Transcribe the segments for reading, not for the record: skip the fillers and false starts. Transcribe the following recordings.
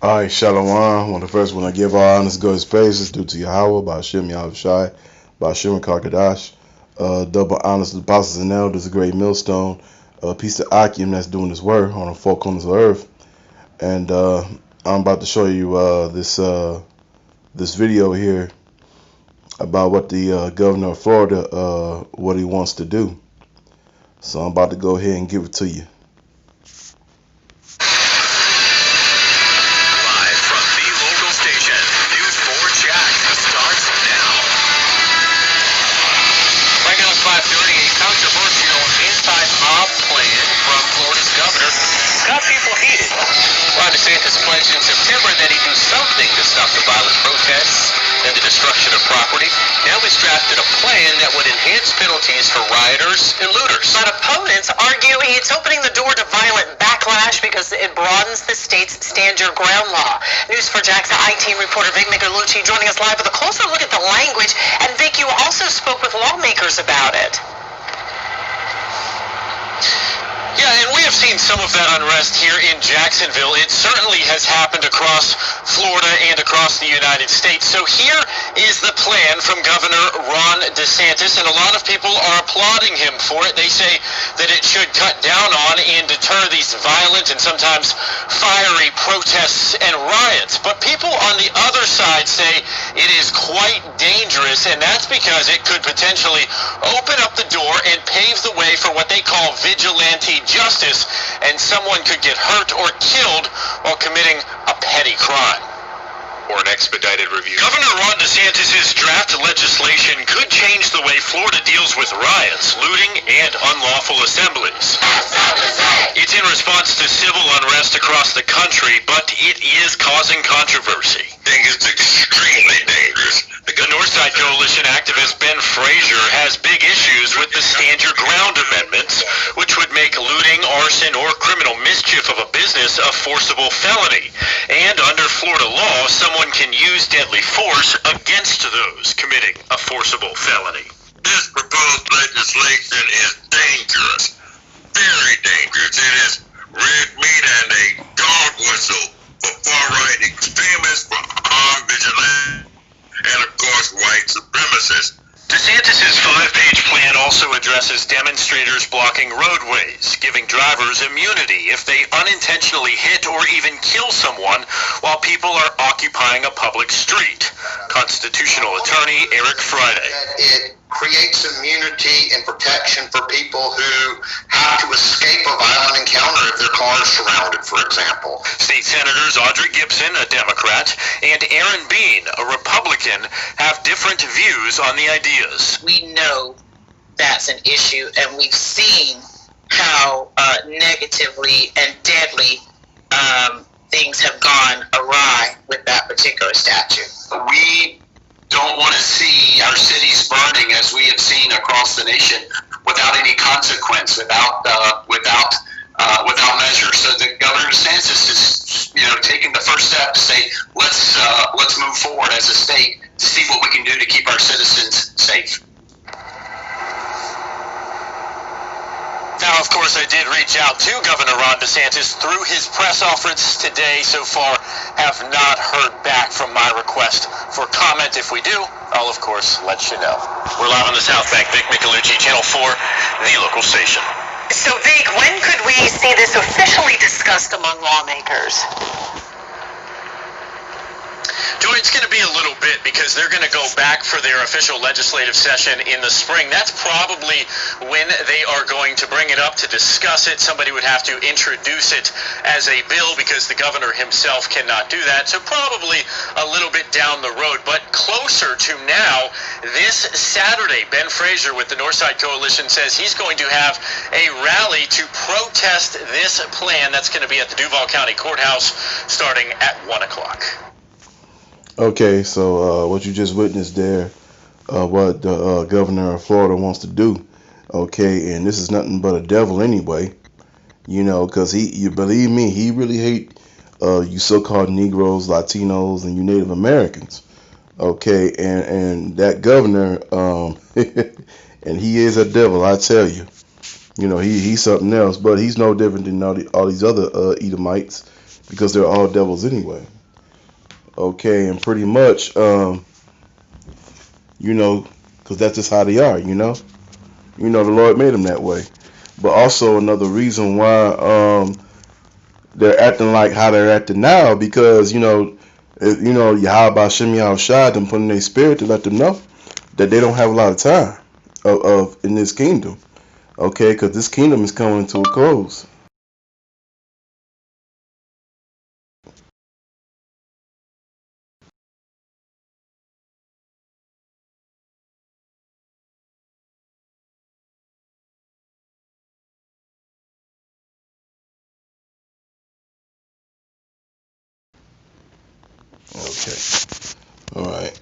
Alright, Shalom. One of the first when I give all honors, go his praises due to Yahweh, Ba'ashem Yahushai, Ba'ashem Karkadash. Double honors to the apostles and elders, a great millstone. Piece of Akim that's doing his work on the four corners of the earth. And I'm about to show you this video here about what the governor of Florida, what he wants to do. So I'm about to go ahead and give it to you. Got people heated. Ron DeSantis pledged in September that he'd do something to stop the violent protests and the destruction of property. Now he's drafted a plan that would enhance penalties for rioters and looters. But opponents argue it's opening the door to violent backlash because it broadens the state's stand your ground law. News4JAX I-Team reporter Vic Micolucci joining us live with a closer look at the language. And Vic, you also spoke with lawmakers about it. Yeah, and we have seen some of that unrest here in Jacksonville. It certainly has happened across Florida and across the United States. So here is the plan from Governor Ron DeSantis, and a lot of people are applauding him for it. They say that it should cut down on and deter these violent and sometimes fiery protests and riots. But people on the other side say it is quite dangerous, and that's because it could potentially open up the door and pave the way for what they call vigilante justice, and someone could get hurt or killed while committing a petty crime. Or an expedited review. Governor Ron DeSantis' draft legislation could change the way Florida deals with riots, looting, and unlawful assemblies. It's in response to civil unrest across the country, but it is causing controversy. I think it's extremely dangerous. The Northside Coalition activist Ben Frazier has big issues with the Stand Your Ground amendments, which would make looting, arson, or criminal mischief of a business a forcible felony. And under Florida law, someone can use deadly force against those committing a forcible felony. This proposed legislation is dangerous, very dangerous. It is red meat and a dog whistle for far-right extremists, for armed vigilantes, and of course white supremacists. DeSantis' 5-page plan also addresses demonstrators blocking roadways, giving drivers immunity if they unintentionally hit or even kill someone while people are occupying a public street. Constitutional attorney Eric Friday. It creates immunity and protection for people who have to escape a violent encounter if their car is surrounded, for example. State Senators Audrey Gibson, a Democrat, and Aaron Bean, a Republican, have different views on the ideas. We know that's an issue, and we've seen how negatively and deadly things have gone awry with that particular statute. We don't want to see our cities burning as we have seen across the nation without any consequence, without measure. So the Governor DeSantis is, taking the first step to say, let's move forward as a state to see what we can do to keep our citizens safe. Now, of course, I did reach out to Governor Ron DeSantis through his press conference today. So far, have not heard back from my request for comment. If we do, I'll, of course, let you know. We're live on the South Bank. Vic Micolucci, Channel 4, the local station. So, Vic, when could we see this officially discussed among lawmakers? Joy, it's going to be a little bit because they're going to go back for their official legislative session in the spring. That's probably when they are going to bring it up to discuss it. Somebody would have to introduce it as a bill because the governor himself cannot do that. So probably a little bit down the road. But closer to now, this Saturday, Ben Frazier with the Northside Coalition says he's going to have a rally to protest this plan. That's going to be at the Duval County Courthouse starting at 1 o'clock. Okay, so what you just witnessed there, what the governor of Florida wants to do, okay, and this is nothing but a devil anyway, because you believe me, he really hate you so-called Negroes, Latinos, and you Native Americans, okay, and that governor, and he is a devil, I tell you, he's something else, but he's no different than all these other Edomites because they're all devils anyway. Okay, and pretty much, because that's just how they are, the Lord made them that way. But also another reason why they're acting like how they're acting now, because Yahweh Shem Yahushua them putting their spirit to let them know that they don't have a lot of time of in this kingdom. Okay, because this kingdom is coming to a close. Okay, all right.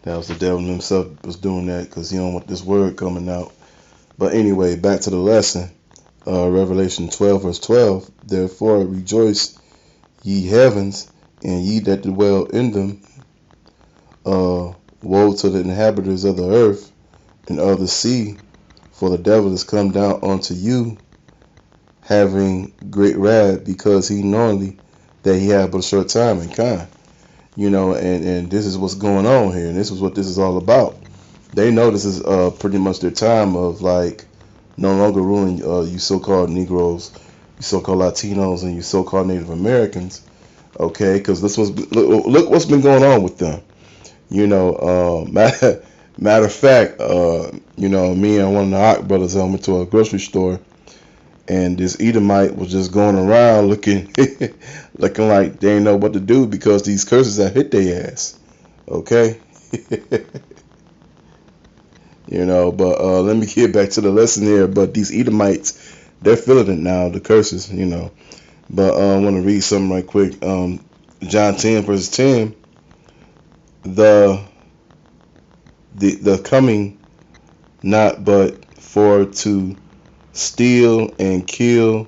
That was the devil himself was doing that because he don't want this word coming out. But anyway, back to the lesson. Revelation 12 verse 12. Therefore rejoice, ye heavens, and ye that dwell in them. Woe to the inhabitants of the earth and of the sea, for the devil is come down unto you, having great wrath, because he knowingly that he had but a short time and kind. And this is what's going on here, and this is what this is all about. They know this is pretty much their time of like no longer ruling you so-called Negroes, you so-called Latinos, and you so-called Native Americans. Okay, because look what's been going on with them. Matter of fact, me and one of the Hawk brothers went to a grocery store, and this Edomite was just going around looking like they didn't know what to do because these curses have hit their ass. Okay. But let me get back to the lesson here. But these Edomites, they're feeling it now, the curses, But I want to read something right quick. John 10 verse 10. The coming not but for to steal and kill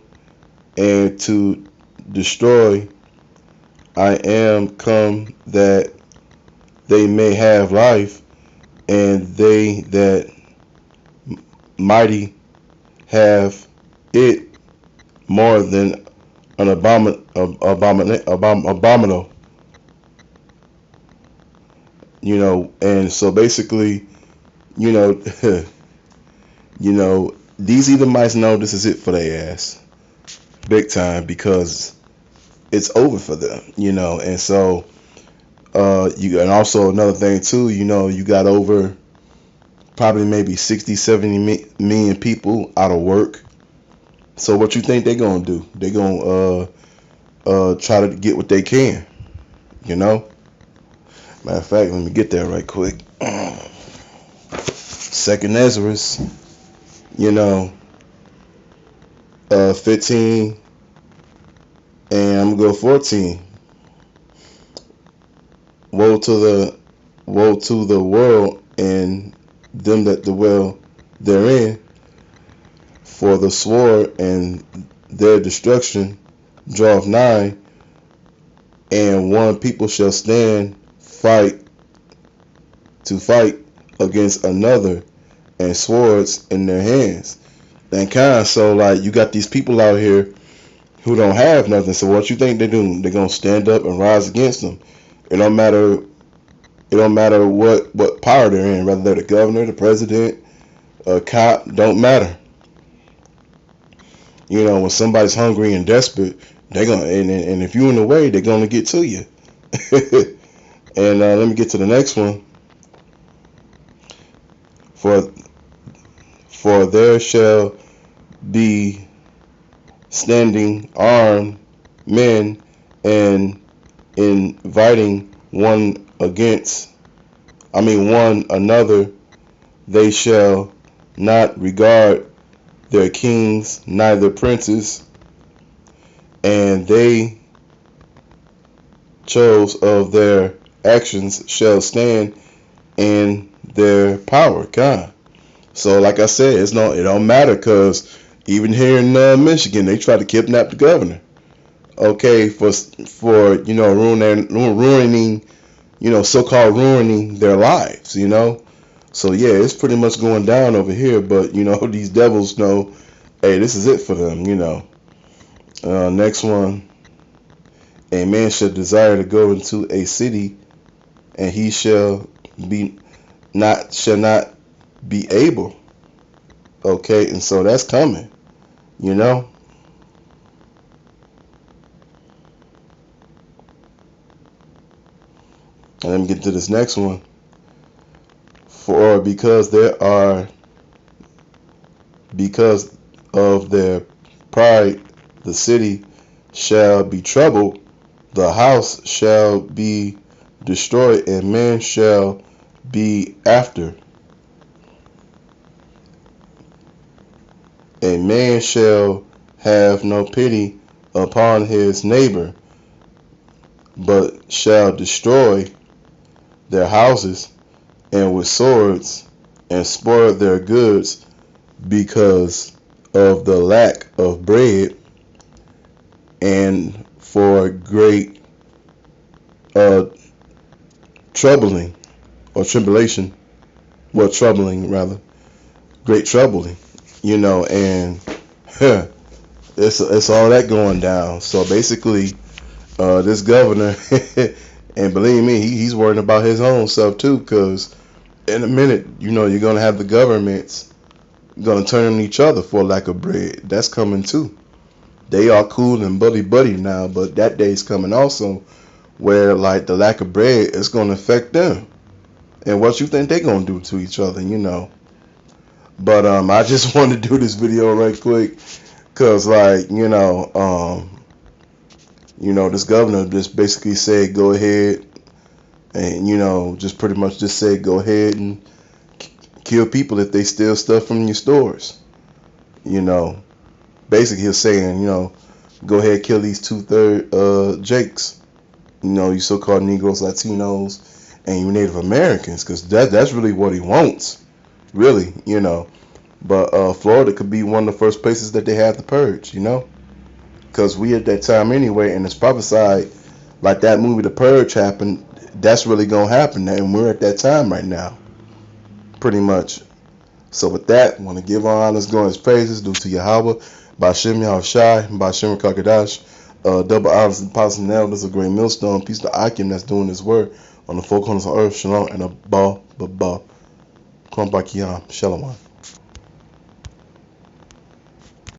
and to destroy. I am come that they may have life, and they that mighty have it more than an abominable. And so basically, these Edomites know this is it for their ass, big time, because it's over for them, and so and also another thing too, you got over probably maybe 60-70 million people out of work. So what you think they're gonna do? They're gonna try to get what they can, Matter of fact, let me get there right quick. Second Ezra, 15, and I'm gonna go 14. Woe to the world and them that dwell therein, for the sword and their destruction draweth nigh, and one people shall stand to fight against another, and swords in their hands. So like you got these people out here who don't have nothing. So what you think they're doing? They're gonna stand up and rise against them. It don't matter what power they're in, whether they're the governor, the president, a cop, don't matter. When somebody's hungry and desperate, they're gonna and if you're in the way, they're gonna get to you. And let me get to the next one. For there shall be standing armed men and inviting one another. They shall not regard their kings, neither princes, and they chose of their actions shall stand in their power. God. So like I said, it don't matter, because even here in Michigan, they try to kidnap the governor. Okay, for ruining, so-called ruining their lives. So yeah, it's pretty much going down over here. But these devils know, hey, this is it for them. Next one. A man shall desire to go into a city, and he shall not be able. Okay, and so that's coming, you know. And let me get to this next one. Because of their pride, the city shall be troubled, the house shall be destroyed, and men shall be after. A man shall have no pity upon his neighbor, but shall destroy their houses, and with swords and spoil their goods, because of the lack of bread, and for great troubling or tribulation, well, troubling rather, great troubling, you know, and it's all that going down. So basically, this governor, and believe me, he's worrying about his own self too, because in a minute, you know, you're gonna have the governments gonna turn on each other for lack of bread. That's coming too. They are cool and buddy now, but that day's coming also, where like the lack of bread is gonna affect them. And what you think they're gonna do to each other, you know? But I just wanted to do this video right quick, cause like this governor just basically said go ahead, and just pretty much just said go ahead and kill people if they steal stuff from your stores. Basically he's saying go ahead, kill these 2/3 Jakes, you so-called Negroes, Latinos, and you Native Americans, because that's really what he wants, really, But Florida could be one of the first places that they have the purge, because we at that time anyway, and it's prophesied like that movie The Purge happened. That's really gonna happen, and we're at that time right now, pretty much. So with that, I want to give our honors, glorious praises due to Yahweh, Ba'Shem Yahushai, Ba'Shem Kakadash, double honors and positive elders, a great millstone, peace to Akim that's doing his word on the four corners of earth, shalom, and a ba, Kwam Bakiyam, shalom.